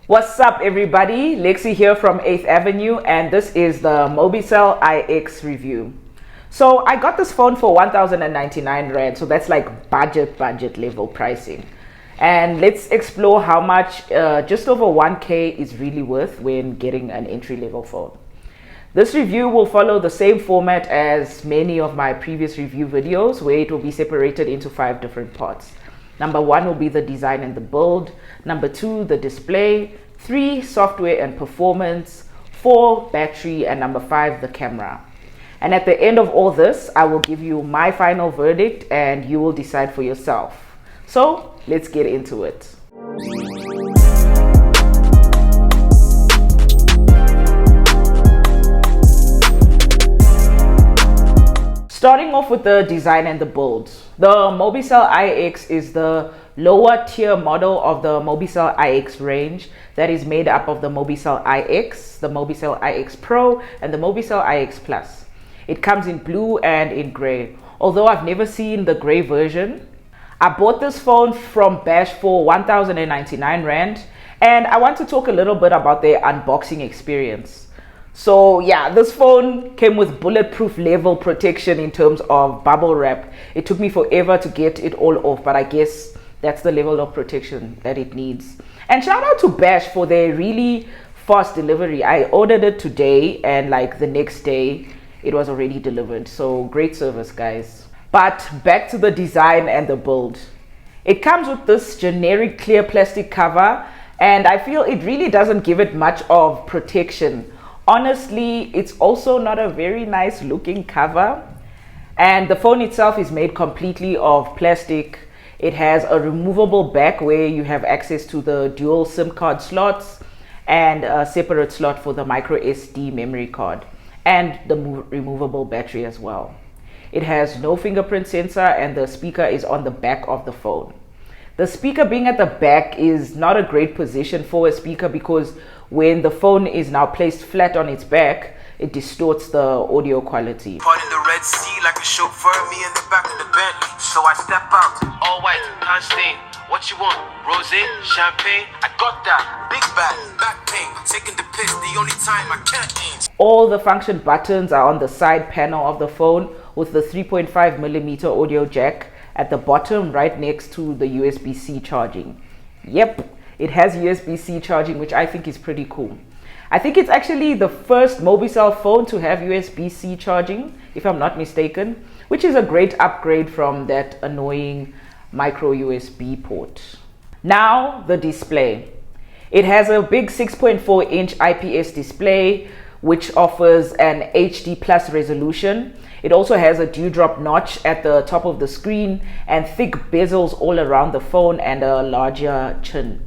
What's up, everybody? Lexi here from 8th Avenue, and this is the Mobicel IX review. So I got this phone for 1,099 Rand, so that's like budget level pricing. And let's explore how much just over 1K is really worth when getting an entry-level phone. This review will follow the same format as many of my previous review videos, where it will be separated into 5 different parts. Number 1 will be the design and the build. Number 2, the display. 3, software and performance. 4, battery. And number 5, the camera. And at the end of all this, I will give you my final verdict and you will decide for yourself. So let's get into it. Starting off with the design and the build. The Mobicel IX is the lower tier model of the Mobicel IX range that is made up of the Mobicel IX, the Mobicel IX Pro, and the Mobicel IX Plus. It comes in blue and in gray. Although I've never seen the gray version, I bought this phone from Bash for 1,099 Rand, and I want to talk a little bit about their unboxing experience. So yeah, this phone came with bulletproof level protection in terms of bubble wrap. It took me forever to get it all off, but I guess that's the level of protection that it needs. And shout out to Bash for their really fast delivery. I ordered it today and like the next day it was already delivered. So great service, guys. But back to the design and the build. It comes with this generic clear plastic cover, and I feel it really doesn't give it much of protection. Honestly, it's also not a very nice looking cover, and the phone itself is made completely of plastic. It has a removable back where you have access to the dual SIM card slots and a separate slot for the micro SD memory card and the removable battery as well. It has no fingerprint sensor and the speaker is on the back of the phone. The speaker being at the back is not a great position for a speaker because when the phone is now placed flat on its back, it distorts the audio quality. Part in the Red Sea like a chauffeur, me in the back of the Bentley. So I step out, all white, can't stain. What you want? Rosé, champagne? I got that. Big back pain. Taking the piss, the only time I can't aim. All the function buttons are on the side panel of the phone with the 3.5mm audio jack at the bottom right next to the USB-C charging. Yep, it has USB-C charging, which I think is pretty cool. I think it's actually the first Mobicel phone to have USB-C charging, if I'm not mistaken, which is a great upgrade from that annoying micro USB port. Now the display. It has a big 6.4-inch IPS display which offers an HD plus resolution. It also has a dewdrop notch at the top of the screen and thick bezels all around the phone and a larger chin.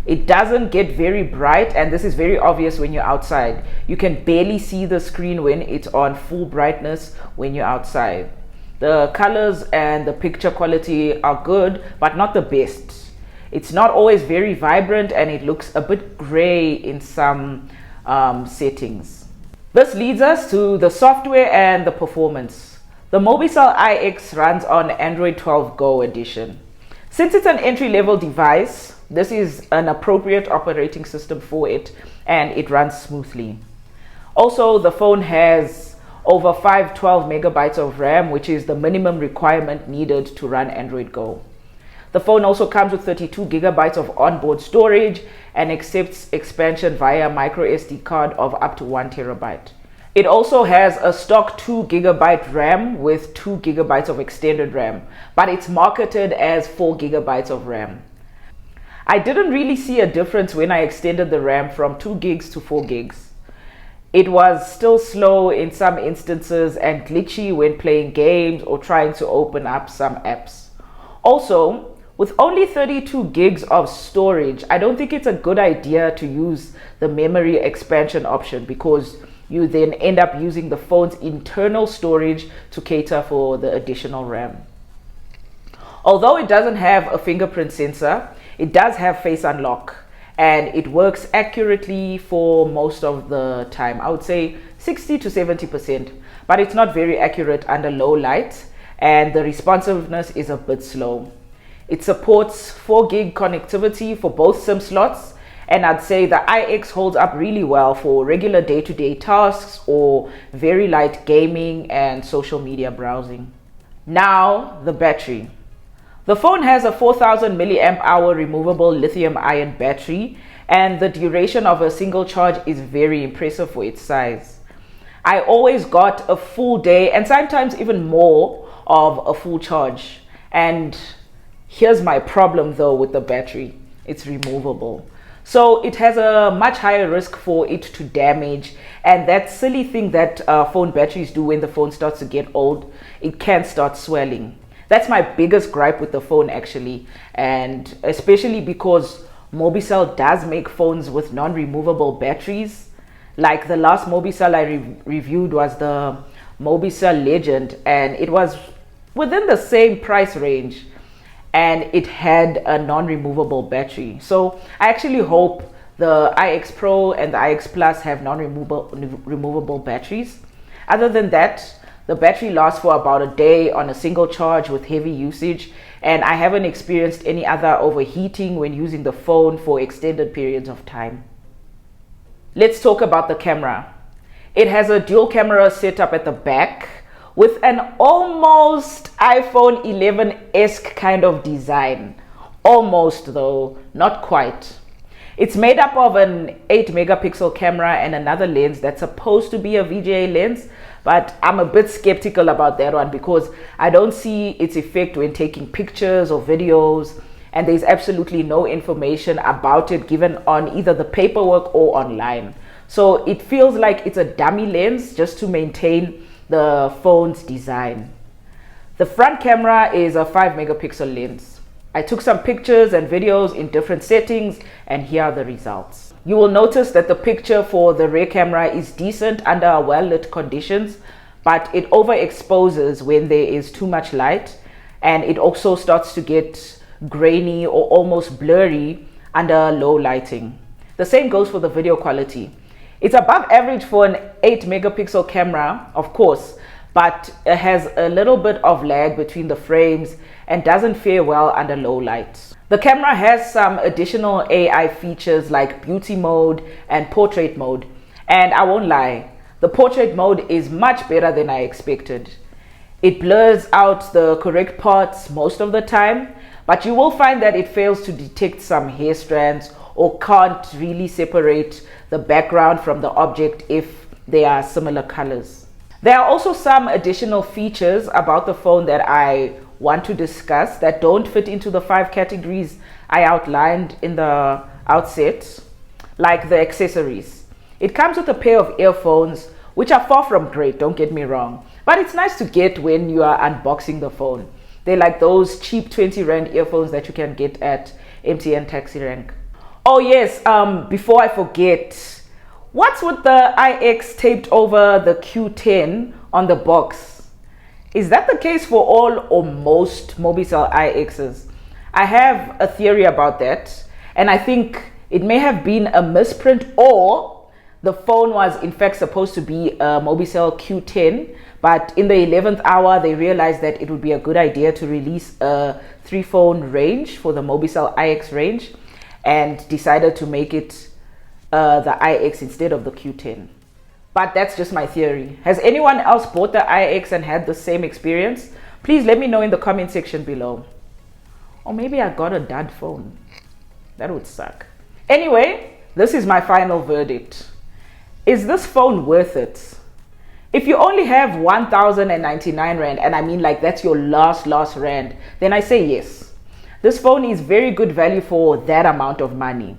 It doesn't get very bright, and this is very obvious when you're outside. You can barely see the screen when it's on full brightness when you're outside. The colors and the picture quality are good, but not the best. It's not always very vibrant and it looks a bit gray in some settings. This leads us to the software and the performance. The Mobicel IX runs on Android 12 Go edition. Since it's an entry-level device, this is an appropriate operating system for it and it runs smoothly. Also, the phone has over 512 megabytes of RAM, which is the minimum requirement needed to run Android Go. The phone also comes with 32 gigabytes of onboard storage and accepts expansion via micro SD card of up to 1 terabyte. It also has a stock 2 gigabyte RAM with 2 gigabytes of extended RAM, but it's marketed as 4 gigabytes of RAM. I didn't really see a difference when I extended the RAM from 2 gigs to 4 gigs. It was still slow in some instances and glitchy when playing games or trying to open up some apps. Also, with only 32 gigs of storage, I don't think it's a good idea to use the memory expansion option because you then end up using the phone's internal storage to cater for the additional RAM. Although it doesn't have a fingerprint sensor, it does have face unlock and it works accurately for most of the time. I would say 60 to 70%, but it's not very accurate under low light and the responsiveness is a bit slow. It supports 4 gig connectivity for both SIM slots And I'd say the iX holds up really well for regular day-to-day tasks or very light gaming and social media browsing. Now, the battery. The phone has a 4000 milliamp hour removable lithium ion battery, and the duration of a single charge is very impressive for its size. I always got a full day and sometimes even more of a full charge. And here's my problem though with the battery. It's removable. So it has a much higher risk for it to damage, and that silly thing that phone batteries do when the phone starts to get old, it can start swelling. That's my biggest gripe with the phone actually, and especially because Mobicel does make phones with non-removable batteries. Like the last Mobicel I reviewed was the Mobicel Legend, and it was within the same price range, and it had a non-removable battery. So I actually hope the iX Pro and the iX Plus have non-removable batteries. Other than that, the battery lasts for about a day on a single charge with heavy usage, and I haven't experienced any other overheating when using the phone for extended periods of time. Let's talk about the camera. It has a dual camera setup at the back with an almost iPhone 11-esque kind of design. Almost though, not quite. It's made up of an 8 megapixel camera and another lens that's supposed to be a VGA lens, but I'm a bit skeptical about that one because I don't see its effect when taking pictures or videos, and there's absolutely no information about it given on either the paperwork or online. So it feels like it's a dummy lens just to maintain the phone's design. The front camera is a 5 megapixel lens. I took some pictures and videos in different settings, and here are the results. You will notice that the picture for the rear camera is decent under well-lit conditions, but it overexposes when there is too much light, and it also starts to get grainy or almost blurry under low lighting. The same goes for the video quality. It's above average for an 8 megapixel camera, of course, but it has a little bit of lag between the frames and doesn't fare well under low light. The camera has some additional AI features like beauty mode and portrait mode, and I won't lie, the portrait mode is much better than I expected. It blurs out the correct parts most of the time, but you will find that it fails to detect some hair strands or can't really separate the background from the object if they are similar colors. There are also some additional features about the phone that I want to discuss that don't fit into the 5 categories I outlined in the outset, like the accessories. It comes with a pair of earphones, which are far from great, don't get me wrong, but it's nice to get when you are unboxing the phone. They're like those cheap 20 Rand earphones that you can get at MTN Taxi Rank. Oh yes, before I forget, what's with the iX taped over the Q10 on the box? Is that the case for all or most Mobicel iXs? I have a theory about that, and I think it may have been a misprint, or the phone was in fact supposed to be a Mobicel Q10, but in the 11th hour they realized that it would be a good idea to release a 3-phone range for the Mobicel iX range, and decided to make it the iX instead of the Q10. But that's just my theory. Has anyone else bought the iX and had the same experience? Please let me know in the comment section below. Or maybe I got a dud phone. That would suck. Anyway, this is my final verdict. Is this phone worth it? If you only have 1,099 Rand, and I mean like that's your last Rand, then I say yes. This phone is very good value for that amount of money.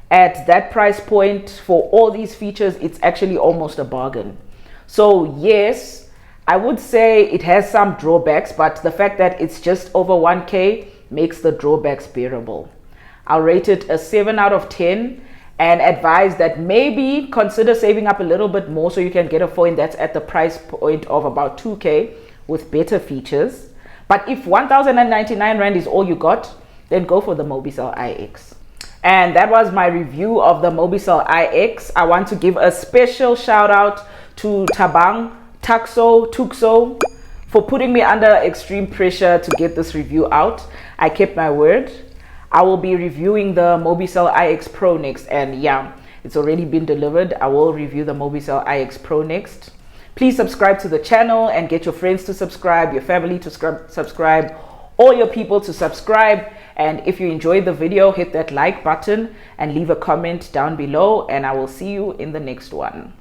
At that price point, for all these features, it's actually almost a bargain. So yes, I would say it has some drawbacks, but the fact that it's just over 1K makes the drawbacks bearable. I'll rate it a 7 out of 10 and advise that maybe consider saving up a little bit more so you can get a phone that's at the price point of about 2K with better features. But if 1,099 Rand is all you got, then go for the Mobicel iX. And that was my review of the Mobicel iX. I want to give a special shout out to Tukso for putting me under extreme pressure to get this review out. I kept my word. I will be reviewing the Mobicel IX Pro next, and yeah, it's already been delivered. I will review the Mobicel IX Pro next. Please subscribe to the channel and get your friends to subscribe, your family to subscribe, all your people to subscribe. And if you enjoyed the video, hit that like button and leave a comment down below, and I will see you in the next one.